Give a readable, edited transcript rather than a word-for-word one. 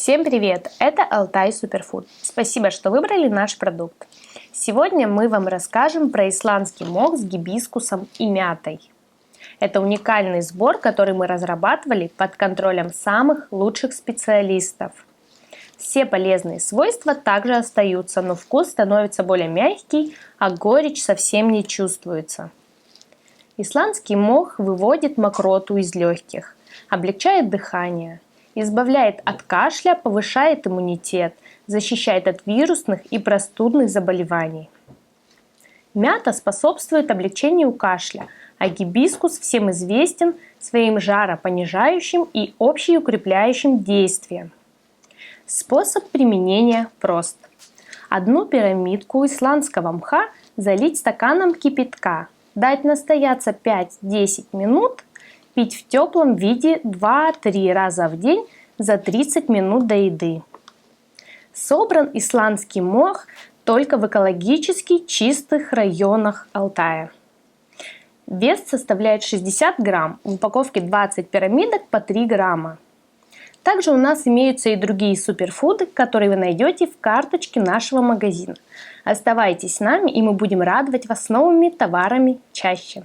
Всем привет! Это Altai Superfood. Спасибо, что выбрали наш продукт. Сегодня мы вам расскажем про исландский мох с гибискусом и мятой. Это уникальный сбор, который мы разрабатывали под контролем самых лучших специалистов. Все полезные свойства также остаются, но вкус становится более мягкий, а горечь совсем не чувствуется. Исландский мох выводит мокроту из легких, облегчает дыхание, избавляет от кашля, повышает иммунитет, защищает от вирусных и простудных заболеваний. Мята способствует облегчению кашля, а гибискус всем известен своим жаропонижающим и общеукрепляющим действием. Способ применения прост. Одну пирамидку исландского мха залить стаканом кипятка, дать настояться 5-10 минут, пить в теплом виде 2-3 раза в день за 30 минут до еды. Собран исландский мох только в экологически чистых районах Алтая. Вес составляет 60 грамм, в упаковке 20 пирамидок по 3 грамма. Также у нас имеются и другие суперфуды, которые вы найдете в карточке нашего магазина. Оставайтесь с нами, и мы будем радовать вас новыми товарами чаще.